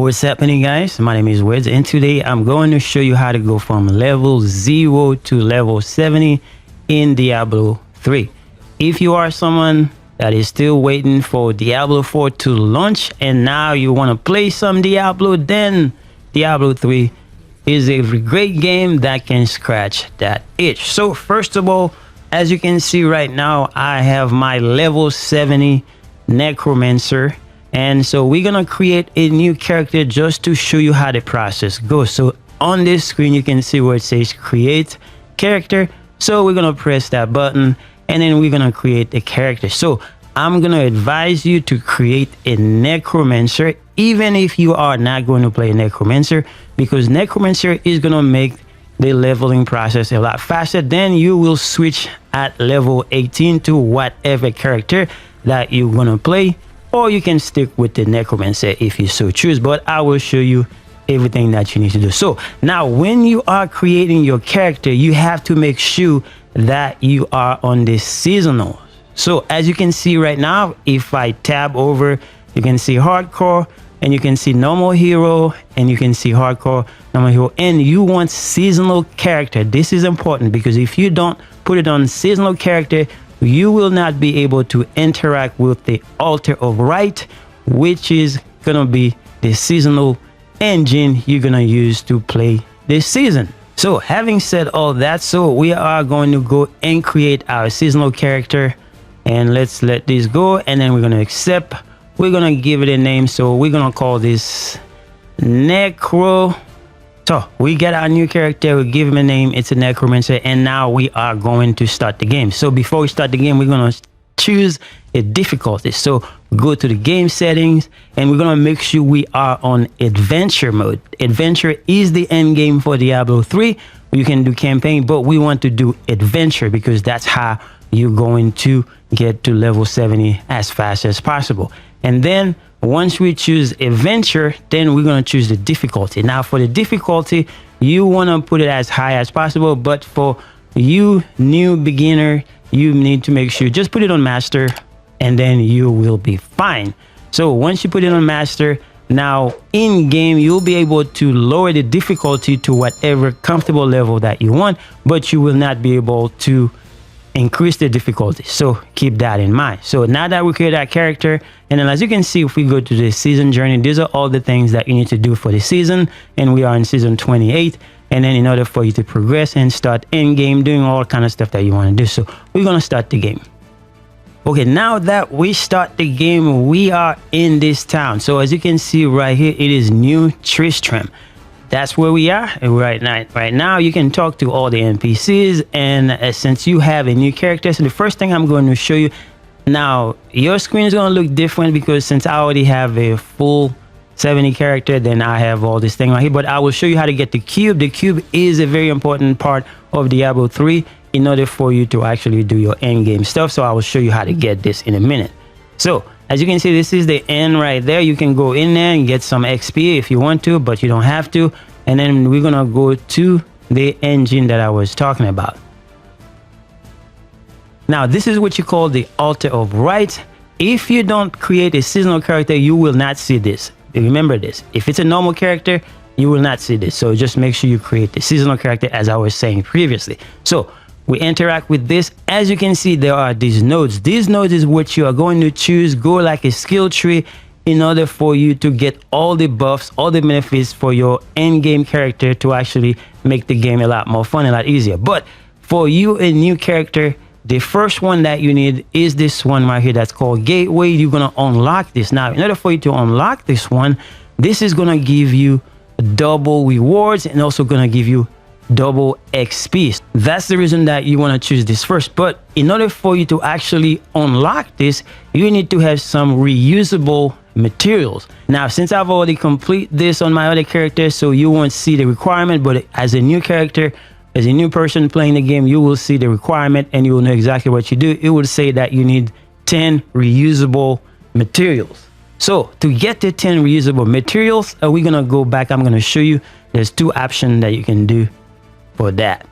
What's happening, guys? My name is Rites, and today I'm going to show you how to go from level 0 to level 70 in Diablo 3. If you are someone that is still waiting for Diablo 4 to launch and now you want to play some Diablo, then Diablo 3 is a great game that can scratch that itch. So first of all, as you can see right now, I have my level 70 Necromancer. And so we're gonna create a new character just to show you how the process goes. So on this screen you can see where it says create character. So we're gonna press that button and then we're gonna create a character. So I'm gonna advise you to create a Necromancer, even if you are not going to play Necromancer, because Necromancer is gonna make the leveling process a lot faster. Then you will switch at level 18 to whatever character that you're gonna play, or you can stick with the Necromancer if you so choose, but I will show you everything that you need to do. So now when you are creating your character, you have to make sure that you are on the seasonal. So as you can see right now, if I tab over, you can see hardcore and you can see normal hero and you can see hardcore, normal hero, and you want seasonal character. This is important because if you don't put it on seasonal character, you will not be able to interact with the altar of rite, which is gonna be the seasonal engine you're gonna use to play this season. So having said all that, so we are going to go and create our seasonal character, and let's let this go, and then we're gonna accept. We're gonna give it a name, so we're gonna call this Necro. So we get our new character, we give him a name, it's a Necromancer, and now we are going to start the game. So before we start the game, we're gonna choose a difficulty. So go to the game settings and we're gonna make sure we are on adventure mode. Adventure is the end game for Diablo 3. You can do campaign, but we want to do adventure because that's how you're going to get to level 70 as fast as possible. And then once we choose adventure, then we're going to choose the difficulty. Now for the difficulty, you want to put it as high as possible, but for you new beginner, you need to make sure just put it on master and then you will be fine. So once you put it on master, now in game you'll be able to lower the difficulty to whatever comfortable level that you want, but you will not be able to increase the difficulty. So keep that in mind. So now that we create that character, and then as you can see, if we go to the season journey, these are all the things that you need to do for the season, and we are in season 28. And then in order for you to progress and start in game doing all kind of stuff that you want to do, so we're gonna start the game. Okay, now that we start the game, we are in this town. So as you can see right here, it is New Tristram. That's where we are right now. You can talk to all the NPCs, and since you have a new character, so the first thing I'm going to show you now, your screen is going to look different because since I already have a full 70 character, then I have all this thing right here, but I will show you how to get the cube. The cube is a very important part of Diablo 3 in order for you to actually do your end game stuff. So I will show you how to get this in a minute. So as you can see, this is the end right there. You can go in there and get some XP if you want to, but you don't have to. And then we're gonna go to the engine that I was talking about. Now this is what you call the altar of rite. If you don't create a seasonal character, you will not see this. Remember this, if it's a normal character, you will not see this. So just make sure you create the seasonal character, as I was saying previously. So we interact with this. As you can see, there are these nodes. These nodes is what you are going to choose, go like a skill tree, in order for you to get all the buffs, all the benefits for your end game character to actually make the game a lot more fun, a lot easier. But for you, a new character, the first one that you need is this one right here that's called Gateway. You're gonna unlock this. Now in order for you to unlock this one, this is gonna give you double rewards and also gonna give you double XP. That's the reason that you want to choose this first. But in order for you to actually unlock this, you need to have some reusable materials. Now since I've already complete this on my other character, so you won't see the requirement, but as a new character, as a new person playing the game, you will see the requirement and you will know exactly what you do. It will say that you need 10 reusable materials. So to get the 10 reusable materials, we're gonna go back. I'm gonna show you there's two options that you can do for that.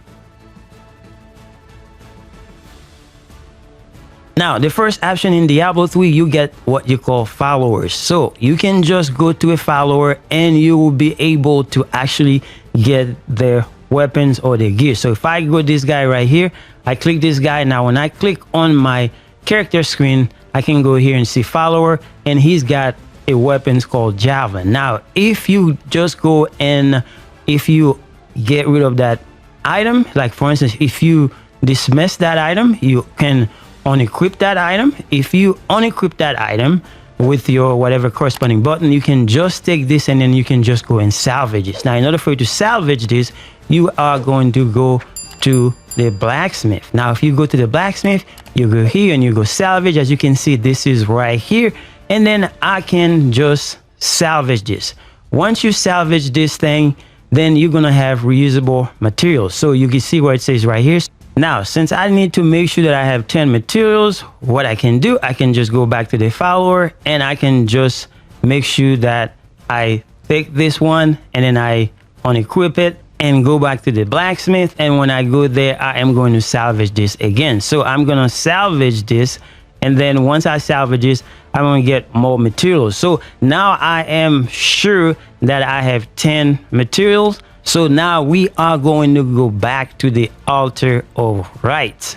Now, the first option in Diablo 3, you get what you call followers. So you can just go to a follower and you will be able to actually get their weapons or their gear. So if I go this guy right here, I click this guy. Now, when I click on my character screen, I can go here and see follower, and he's got a weapons called javelin. Now, if you just go and if you get rid of that item, like for instance, if you dismiss that item, you can unequip that item. If you unequip that item with your whatever corresponding button, you can just take this and then you can just go and salvage it. Now, in order for you to salvage this, you are going to go to the blacksmith. Now, if you go to the blacksmith, you go here and you go salvage. As you can see, this is right here, and then I can just salvage this. Once you salvage this thing, then you're gonna have reusable materials. So you can see where it says right here. Now, since I need to make sure that I have 10 materials, what I can do, I can just go back to the follower and I can just make sure that I pick this one and then I unequip it and go back to the blacksmith. And when I go there, I am going to salvage this again. So I'm gonna salvage this, and then once I salvage this, I'm gonna get more materials. So now I am sure that I have 10 materials. So now we are going to go back to the altar of rite.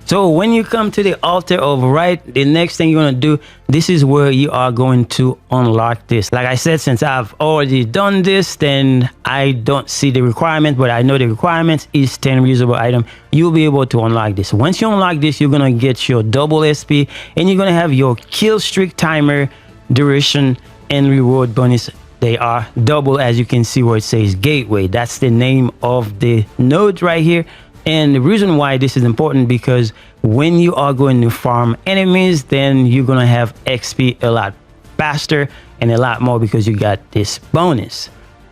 So when you come to the altar of rite, the next thing you're going to do, this is where you are going to unlock this. Like I said, since I've already done this, then I don't see the requirement, but I know the requirement is 10 reusable item. You'll be able to unlock this. Once you unlock this, you're going to get your double SP, and you're going to have your kill streak timer, duration, and reward bonus. They are double, as you can see where it says gateway. That's the name of the node right here. And the reason why this is important, because when you are going to farm enemies, then you're going to have XP a lot faster and a lot more because you got this bonus.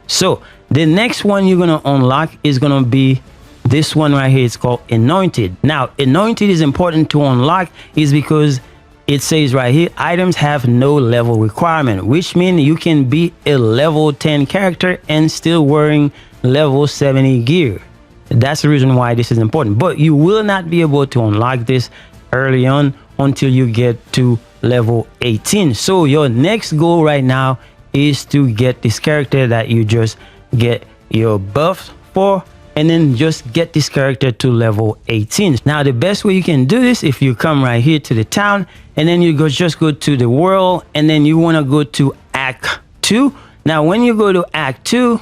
So the next one you're going to unlock is going to be this one right here. It's called anointed. Now, anointed is important to unlock is because it says right here, items have no level requirement, which means you can be a level 10 character and still wearing level 70 gear. That's the reason why this is important, but you will not be able to unlock this early on until you get to level 18. So your next goal right now is to get this character that you just get your buffs for, and then just get this character to level 18. Now, the best way you can do this, if you come right here to the town, and then you just go to the world, and then you want to go to Act 2. Now, when you go to Act 2,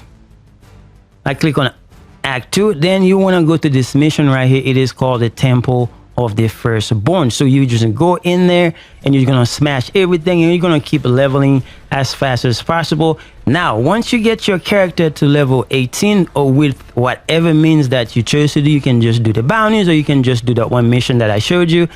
I click on Act 2, then you want to go to this mission right here. It is called the Temple of the Firstborn. So you just go in there and you're gonna smash everything, and you're gonna keep leveling as fast as possible. Now, once you get your character to level 18, or with whatever means that you chose to do, you can just do the bounties, or you can just do that one mission that I showed you.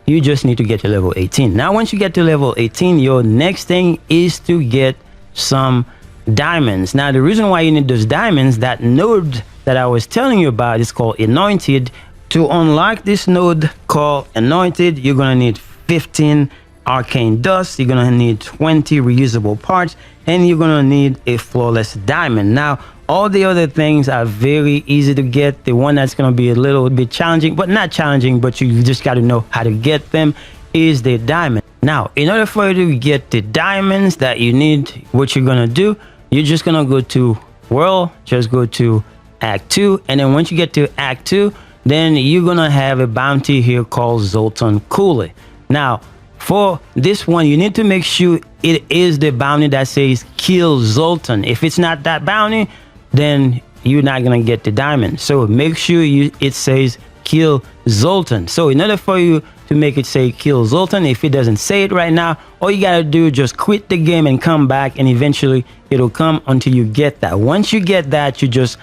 You just need to get to level 18. Now, once you get to level 18, your next thing is to get some diamonds. Now, the reason why you need those diamonds, that node that I was telling you about is called anointed. To unlock this node called anointed, you're gonna need 15 arcane dust, you're gonna need 20 reusable parts, and you're gonna need a flawless diamond. Now, all the other things are very easy to get. The one that's gonna be a little bit challenging, but not challenging, but you just gotta know how to get them, is the diamond. Now, in order for you to get the diamonds that you need, what you're gonna do, you're just gonna go to world, just go to Act 2, and then once you get to Act 2, then you're gonna have a bounty here called Zoltan Kule. Now, for this one, you need to make sure it is the bounty that says kill Zoltan. If it's not that bounty, then you're not gonna get the diamond. So make sure it says kill Zoltan. So in order for you to make it say kill Zoltan, if it doesn't say it right now, all you gotta do is just quit the game and come back, and eventually it'll come until you get that. Once you get that, you just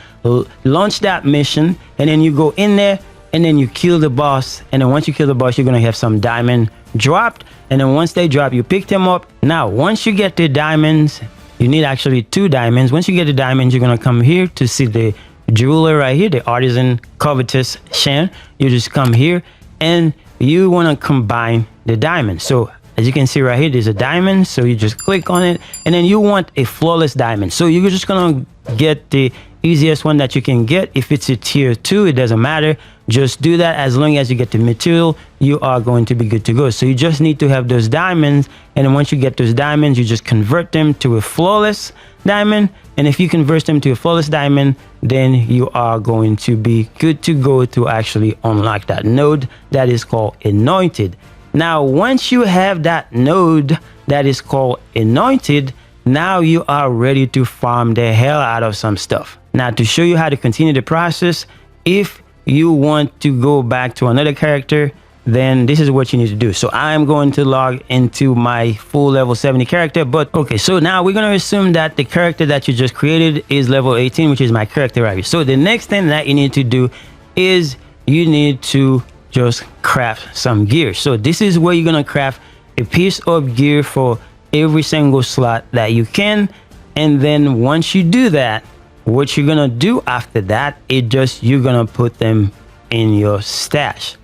launch that mission, and then you go in there and then you kill the boss. And then once you kill the boss, you're gonna have some diamond dropped, and then once they drop, you pick them up. Now, once you get the diamonds, you need actually 2 diamonds. Once you get the diamonds, you're gonna come here to see the jeweler right here, the artisan covetous Shan. You just come here and you want to combine the diamonds. So as you can see right here, there's a diamond, so you just click on it, and then you want a flawless diamond. So you're just gonna get the easiest one that you can get. If it's a tier 2, it doesn't matter. Just do that. As long as you get the material, you are going to be good to go. So you just need to have those diamonds, and then once you get those diamonds, you just convert them to a flawless diamond. And if you convert them to a flawless diamond, then you are going to be good to go to actually unlock that node that is called anointed. Now once you have that node that is called anointed, now you are ready to farm the hell out of some stuff. Now to show you how to continue the process, if you want to go back to another character, then this is what you need to do. So I'm going to log into my full level 70 character. But okay, so now we're going to assume that the character that you just created is level 18, which is my character right here. So the next thing that you need to do is you need to just craft some gear. So this is where you're going to craft a piece of gear for every single slot that you can. And then once you do that, what you're gonna do after that is you're gonna put them in your stash.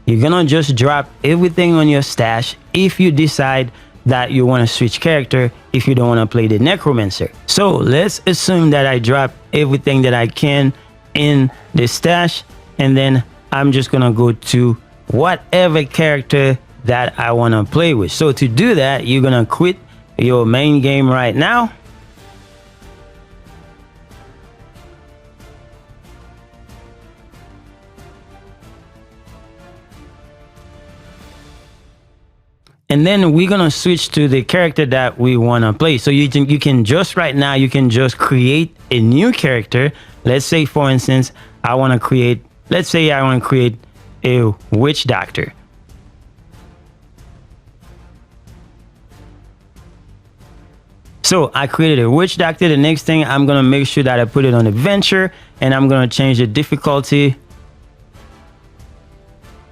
You're gonna just drop everything on your stash if you decide that you want to switch character, if you don't want to play the necromancer. So let's assume that I drop everything that I can in the stash, and then I'm just gonna go to whatever character that I want to play with. So to do that, you're gonna quit your main game right now. And then we're gonna switch to the character that we wanna play. So you can just right now, you can just create a new character. Let's say, for instance, I wanna create, let's say I wanna create a witch doctor. So I created a witch doctor. The next thing, I'm gonna make sure that I put it on adventure, and I'm gonna change the difficulty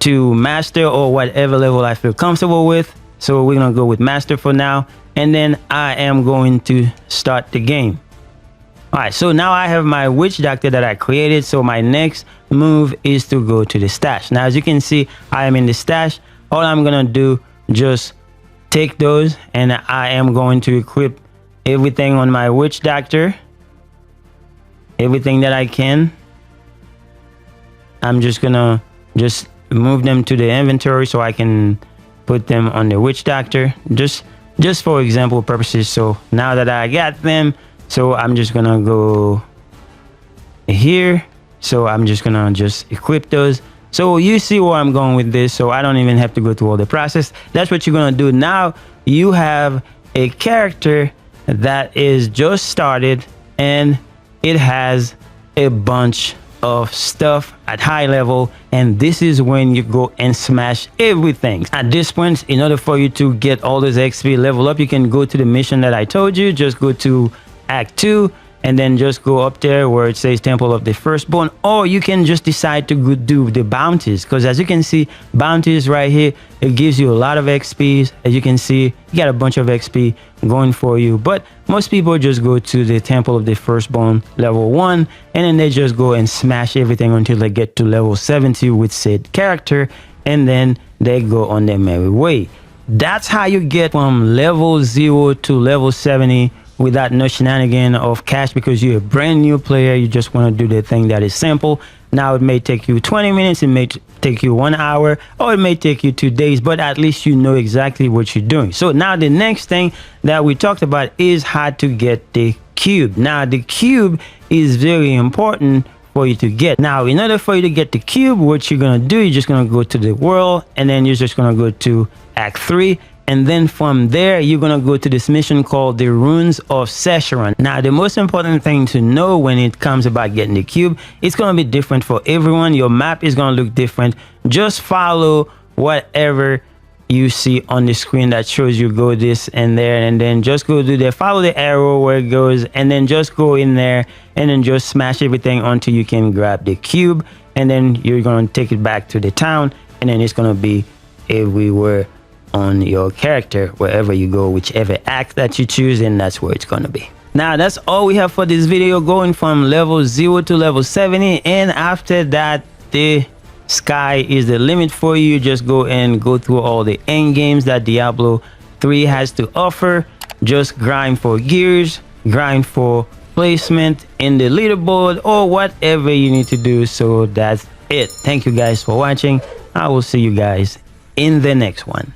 to master or whatever level I feel comfortable with. So we're gonna go with master for now, and then I am going to start the game. All right, so now I have my witch doctor that I created. So my next move is to go to the stash. Now, as you can see, I am in the stash. All I'm gonna do, just take those, and I am going to equip everything on my witch doctor, everything that I can. I'm just gonna move them to the inventory so I can put them on the witch doctor, just for example purposes. So now that I got them, so I'm just gonna go here. So I'm just gonna equip those. So you see where I'm going with this, so I don't even have to go through all the process. That's what you're gonna do. Now you have a character that is just started, and it has a bunch of stuff at high level, and this is when you go and smash everything. At this point, in order for you to get all this XP level up, you can go to the mission that I told you. Just go to Act 2, and then just go up there where it says Temple of the Firstborn, or you can just decide to go do the bounties, because as you can see, bounties right here, it gives you a lot of XP. As you can see, you got a bunch of XP going for you, but most people just go to the Temple of the Firstborn level 1, and then they just go and smash everything until they get to level 70 with said character, and then they go on their merry way. That's how you get from level 0 to level 70 without no shenanigan of cash, because you're a brand new player. You just want to do the thing that is simple. Now it may take you 20 minutes, it may take you 1 hour, or it may take you 2 days, but at least you know exactly what you're doing. So now the next thing that we talked about is how to get the cube. Now the cube is very important for you to get. Now in order for you to get the cube, what you're gonna do, you're just gonna go to the world, and then you're just gonna go to Act 3. And then from there, you're gonna go to this mission called the Runes of Sescheron. Now, the most important thing to know when it comes about getting the cube, it's gonna be different for everyone. Your map is gonna look different. Just follow whatever you see on the screen that shows you go this and there, and then just go do that. Follow the arrow where it goes, and then just go in there, and then just smash everything until you can grab the cube, and then you're gonna take it back to the town, and then it's gonna be everywhere on your character. Wherever you go, whichever act that you choose, and that's where it's gonna be. Now that's all we have for this video, going from level 0 to level 70, and after that the sky is the limit for you. Just go and go through all the end games that Diablo 3 has to offer. Just grind for gears, grind for placement in the leaderboard, or whatever you need to do. So that's it. Thank you guys for watching. I will see you guys in the next one.